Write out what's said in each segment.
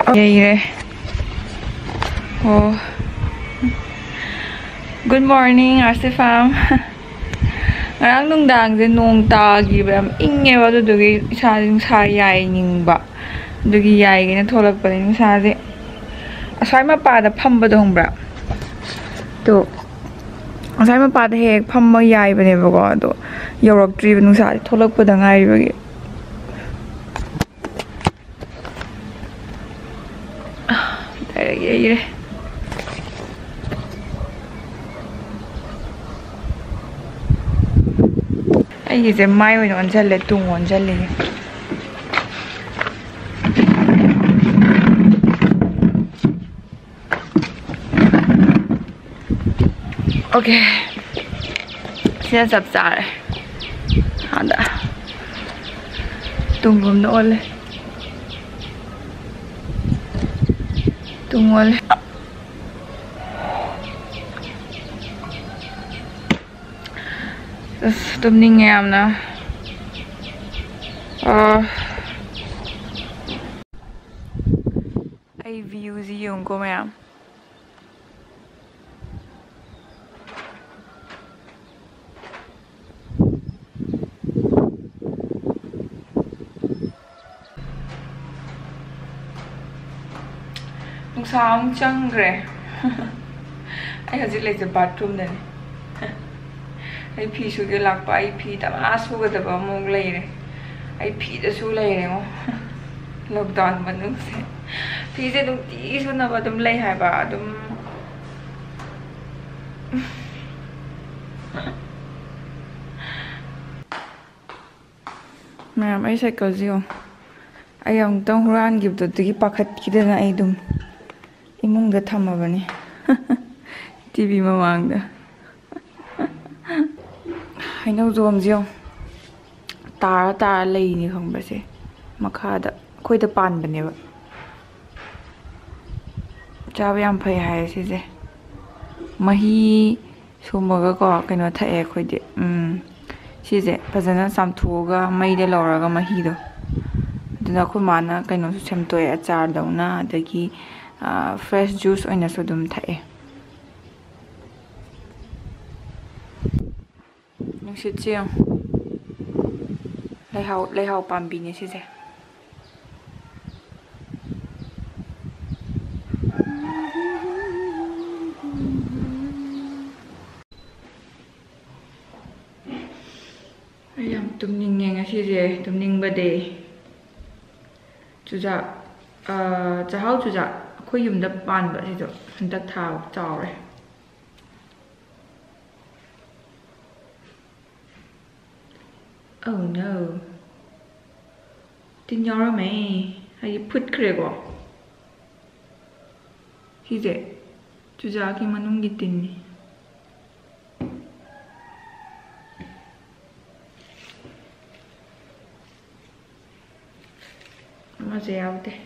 Okay. Oh. Good morning, Arsifam. Ngarang nungdang je nong tagiba yam ingeba adudugi isa nungsa yainingba adugi yaigina tholakpani nungsa je asai mapada phambado hongbra to asai mapada hek phamma yaibanebako ado yawraktriba nungsa tholakpada ngairibagi ire 이제 마요는 언제래 뚱 언제래 오케이 진짜 잡잘 한다 뚱금 넣을래 뚱 원래 tumningba yamna ai views yungko mayam nungsa amuk changre ai hajik leje bathroom dani ai phi suge lakpa ai phi tama suga daba mong leire ai phi da su leire mo lockdown manung se phi je dum ti su na ba dum lei hai ba dum ma'am ai cycle zio ai am tong huran give to gi pakhat kidana ai dum imung da thama bani tv mamang da I know Zomzio Tara Lane Humbase Makada quite a pan benever Javian pay high, is it? Mahi Sumoga cannot take quite it. She's a Pazana some toga made a Laura Mahido. The Nakumana can also send to a chardona, the key fresh juice on a sodum tae. Should see lấy hậu bám bì nhé chứ gì ai làm tumningba nghe chứ gì tumningba de 주자 자하우 주자 거의 юм다 반바 해도 한다 타 짜오래 Oh no. Tin nhỏ mày hay put 그래고. 이제 주자기만 옮기더니. 맞아요, 돼.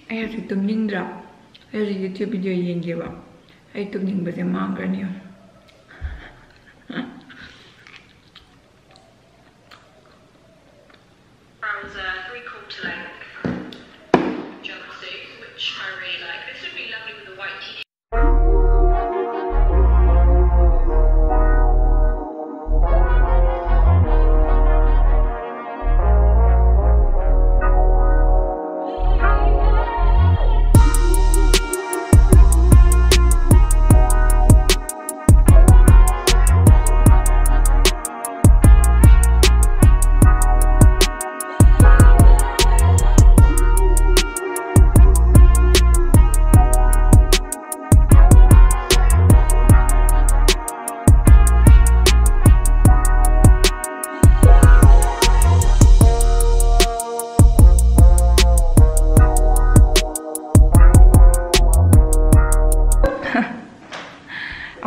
I have to tumningba. I have YouTube video ENG ba. I tumningba se mangrani. Browns a 3/4 length jumpsuit, which I really like. This would be lovely with a white t-shirt.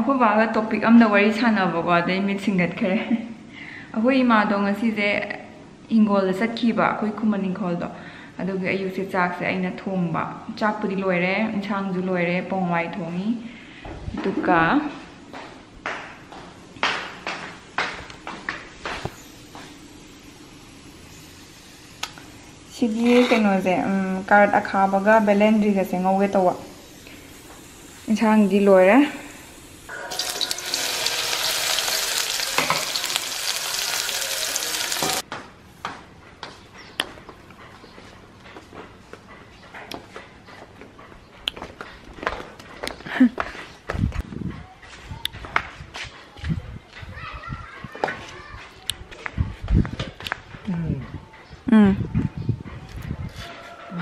ꯑꯩꯈꯣꯏ ꯕꯥꯒ topic ꯑꯃꯗ ꯋꯥꯔꯤ ꯁꯥꯟꯅꯕꯀꯣ ꯑꯗꯩ ꯃꯤꯠ ꯁꯤꯡꯒꯠꯈ꯭ꯔꯦ ꯑꯩꯈꯣꯏ ꯏꯃꯥꯗꯣ ꯉꯁꯤꯁꯦ ꯍꯤꯡꯒꯣꯜꯗ ꯆꯠꯈꯤꯕ ꯑꯩꯈꯣꯏ ꯈꯨꯃꯟ ꯏꯪꯈꯣꯜꯗꯣ ꯑꯗꯨꯒꯤ ꯑꯌꯨꯛꯁꯦ ꯆꯥꯛꯁꯦ ꯑꯩꯅ ꯊꯣꯡꯕ ꯆꯥꯛꯄꯨꯗꯤ ꯂꯣꯏꯔꯦ ꯏꯟꯁꯥꯡꯁꯨ ꯂꯣꯏꯔꯦ ꯄꯣꯡꯋꯥꯏ ꯊꯣꯡꯉꯤ ꯑꯗꯨꯒ ꯁꯤꯒꯤ ꯀꯩꯅꯣꯁꯦ ꯀꯥꯔꯠ ꯑꯈꯥꯕꯒ ꯕꯦꯂꯦꯟꯗ꯭ꯔꯤꯒꯁꯦ ꯉꯧꯒꯦ ꯇꯧꯕ ꯏꯟꯁꯥꯡꯗꯤ ꯂꯣꯏꯔꯦ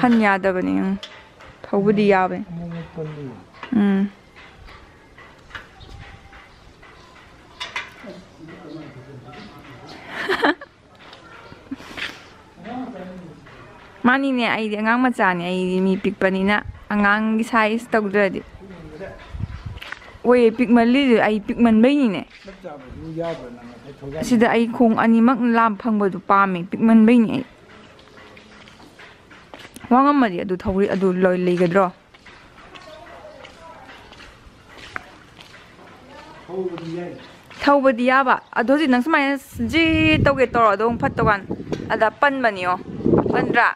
ꯍꯟ ꯌꯥꯗꯕꯅꯤ ꯊꯧꯕꯗꯤ ꯌꯥꯕꯅꯤ ꯃꯥꯅꯤꯅꯦ ꯑꯩꯗꯤ ꯑꯉꯥꯡ ꯃꯆꯥꯅꯦ ꯑꯩꯗꯤ ꯃꯤ ꯄꯤꯛꯄꯅꯤꯅ ꯑꯉꯥꯡꯒꯤ ꯁꯥꯏꯖ ꯇꯧꯗ꯭ꯔꯗꯤ ꯑꯣꯏꯌꯦ ꯄꯤꯛꯃꯜꯂꯤꯗꯨ ꯑꯩ ꯄꯤꯛꯃꯟꯕꯩꯅꯤꯅꯦ ꯑꯁꯤꯗ ꯑꯩ ꯈꯣꯡ ꯑꯅꯤꯃꯛ ꯂꯥꯝ ꯐꯪꯕꯗꯨ ꯄꯥꯝꯃꯦ ꯄꯤꯛꯃꯟꯕꯩꯅꯤ ꯑꯩ ꯋꯥꯉꯝꯃꯗꯤ ꯑꯗꯨ ꯊꯧꯔꯤ ꯑꯗꯨ ꯂꯩꯒꯗ꯭ꯔꯣ ꯊꯧꯕꯗꯤ ꯌꯥꯕ ꯑꯗꯣ ꯍꯧꯖꯤꯛ ꯅꯪ ꯁꯨꯃꯥꯏꯅ ꯖꯤ ꯇꯧꯒꯦ ꯇꯧꯔꯣ ꯑꯗꯣ ꯑꯃꯨꯛ ꯐꯠꯇꯧꯀꯥꯟ ꯑꯗ ꯄꯟꯕꯅꯤꯌꯣ ꯄꯟꯗ꯭ꯔꯥ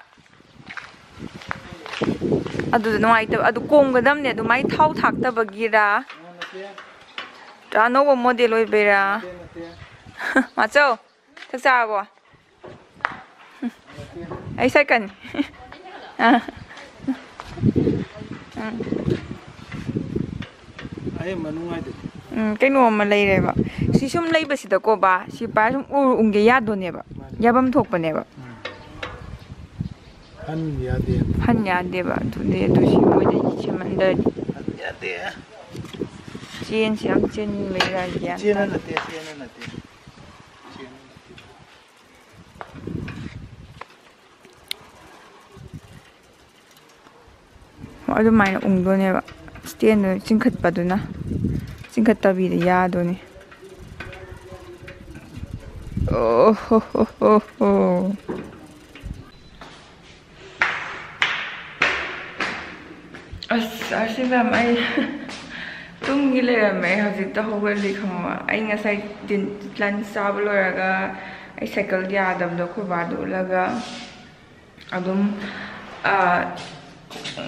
ꯑꯗꯨꯗ ꯅꯨꯡꯉꯥꯏꯇꯕ ꯑꯗꯨ ꯀꯣꯝꯒꯗꯕꯅꯦ ꯑꯗꯨ ꯃꯥꯏ ꯊꯥꯎ ꯊꯥꯛꯇꯕꯒꯤꯔ ꯑꯅꯧꯕ ꯃꯣꯗꯦꯜ ꯑꯣꯏꯕꯩꯔꯥ ꯃꯥꯆꯧ ꯆꯥꯛ ꯆꯥꯔꯕꯣ ꯑꯩ ꯁꯥꯏꯀꯜ ꯀꯩꯅꯣ ꯑꯃ ꯂꯩꯔꯦꯕ ꯁꯤ ꯁꯨꯝ ꯂꯩꯕꯁꯤꯗꯀꯣ ꯕꯥ ꯁꯤ ꯄꯥꯏꯔ ꯁꯨꯝ ꯎꯪꯒꯦ ꯌꯥꯗꯣꯅꯦꯕ ꯌꯥꯐꯝ ꯊꯣꯛꯄꯅꯦꯕ ꯍꯟ ꯌꯥꯗꯦꯕ ꯑꯗꯨꯗꯤ ꯑꯗꯨ ꯁꯤ ꯃꯣꯏꯗ ꯁꯦꯝꯍꯟꯗ꯭ꯔꯗꯤ ꯆꯦꯟꯁꯤ ꯌꯥꯝ ꯆꯦꯟꯕꯩꯔꯥ ꯒ꯭ꯌꯥꯟ ꯇꯥꯗꯦ ꯑꯗꯨꯃꯥꯏꯅ ꯎꯪꯗꯣꯅꯦꯕ ꯁ꯭ꯇꯦꯟꯗꯨ ꯆꯤꯡꯈꯠꯄꯗꯨꯅ ꯆꯤꯡꯈꯠꯇꯕꯤꯗ ꯌꯥꯗꯣꯅꯤ ꯑꯣ ꯍꯣ ꯍꯣ ꯍꯣ ꯍꯣ ꯑꯁ ꯑꯁꯤ ꯃꯦꯝ ꯑꯩ ꯇꯨꯡꯒꯤ ꯂꯩꯔꯝꯃꯦ ꯍꯧꯖꯤꯛꯇ ꯍꯧꯒꯠꯂꯤ ꯈꯪꯕ ꯑꯩ ꯉꯁꯥꯏ ꯂꯟꯆ ꯆꯥꯕ ꯂꯣꯏꯔꯒ ꯑꯩ ꯁꯥꯏꯀꯜ ꯌꯥꯗꯕꯗꯣ ꯑꯩꯈꯣꯏ ꯕꯥꯗ ꯎꯠꯂꯒ ꯑꯗꯨꯝ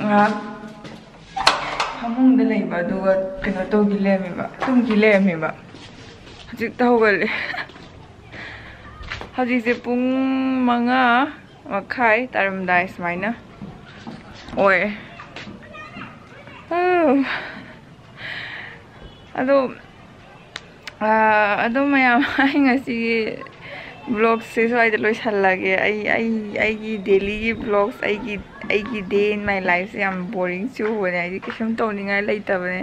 ꯉꯥꯏꯍꯥꯛ ꯐꯃꯨꯡꯗ ꯂꯩꯕ ꯑꯗꯨꯒ ꯀꯩꯅꯣ ꯇꯧꯈꯤ ꯂꯩꯔꯝꯃꯦꯕ ꯇꯨꯡꯒꯤ ꯂꯩꯔꯝꯃꯦꯕ ꯍꯧꯖꯤꯛꯇ ꯍꯧꯒꯠꯂꯦ ꯍꯧꯖꯤꯛꯁꯦ ꯄꯨꯡ 5:30 ꯇꯥꯔꯝꯗꯥꯏ ꯁꯨꯃꯥꯏꯅ ꯑꯣꯏ ꯑꯗꯣ ꯃꯌꯥꯝ ꯑꯩ ꯉꯁꯤꯒꯤ ꯕ꯭ꯂꯣꯛꯁꯦ ꯁ꯭ꯋꯥꯏꯗ ꯂꯣꯏꯁꯜꯂꯒꯦ ꯑꯩꯒꯤ ꯗꯦꯂꯤꯒꯤ ꯕ꯭ꯂꯣꯛꯁ ꯑꯩꯒꯤ ꯗꯦ ꯏꯟ ꯃꯥꯏ ꯂꯥꯏꯐꯁꯦ ꯌꯥꯝ ꯕꯣꯔꯤꯡ ꯆꯨꯕꯅꯦ ꯍꯥꯏꯗꯤ ꯀꯩꯁꯨꯝ ꯇꯧꯅꯤꯡꯉꯥꯏ ꯂꯩꯇꯕꯅꯦ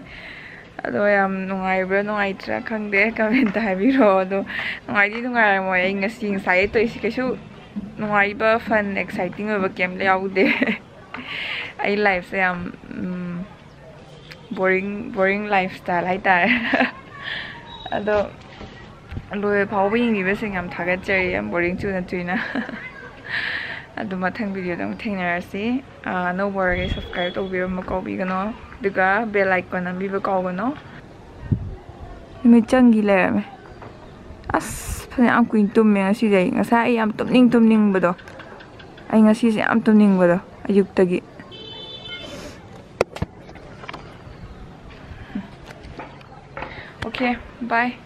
ꯑꯗꯣ ꯌꯥꯝ ꯅꯨꯡꯉꯥꯏꯕ꯭ꯔꯥ ꯅꯨꯡꯉꯥꯏꯇ꯭ꯔꯥ ꯈꯪꯗꯦ ꯀꯃꯦꯟꯇ ꯍꯥꯏꯕꯤꯔꯛꯑꯣ ꯑꯗꯣ ꯅꯨꯡꯉꯥꯏꯗꯤ ꯅꯨꯡꯉꯥꯏꯔꯝꯃꯣꯏ ꯑꯩ ꯉꯁꯥꯏ ꯇꯧꯔꯤꯁꯤ ꯀꯩꯁꯨ ꯅꯨꯡꯉꯥꯏꯕ ꯐꯟ ꯑꯦꯛꯁꯥꯏꯇꯤꯡ ꯑꯣꯏꯕ ꯀꯩꯝꯇ ꯌꯥꯎꯗꯦ ꯑꯩ ꯂꯥꯏꯐꯁꯦ ꯌꯥꯝ ꯕꯣꯔꯤꯡ ꯂꯥꯏꯐ ꯁ꯭ꯇꯥꯏꯜ ꯍꯥꯏꯇꯥꯔꯦ ꯑꯗꯣ ꯂꯣꯏꯕ ꯐꯥꯎꯕ ꯌꯦꯡꯕꯤꯕꯁꯤꯡ ꯌꯥꯝ ꯊꯥꯒꯠꯆꯔꯤ ꯌꯥꯝ ꯕꯣꯔꯤꯡ ꯆꯨꯏꯅ ꯑꯗꯨ ꯃꯊꯪ ꯚꯤꯗꯤꯑꯣꯗ ꯑꯃꯨꯛ ꯊꯦꯡꯅꯔꯁꯤ ꯑꯅꯧꯕ ꯑꯣꯏꯔꯒꯗꯤ ꯁꯕꯁꯀ꯭ꯔꯥꯏꯕ ꯇꯧꯕꯤꯔꯝꯕ ꯀꯥꯎꯕꯤꯒꯅꯣ ꯑꯗꯨꯒ ꯕꯦꯜ ꯑꯥꯏꯀꯣꯟ ꯅꯝꯕꯤꯕ ꯀꯥꯎꯒꯅꯣ ꯅꯨꯃꯤꯠ ꯆꯪꯈꯤ ꯂꯩꯔꯝꯃꯦ ꯑꯁ ꯐꯖꯅ ꯌꯥꯝ ꯀꯨꯏꯅ ꯇꯨꯝꯃꯦ ꯉꯁꯤꯗꯤ ꯉꯁꯥꯏ ꯑꯩ ꯌꯥꯝ ꯇꯨꯝꯅꯤꯡꯕꯗꯣ ꯑꯩ ꯉꯁꯤꯁꯦ ꯌꯥꯝ ꯇꯨꯝꯅꯤꯡꯕꯗꯣ ꯑꯌꯨꯛꯇꯒꯤ Okay, bye.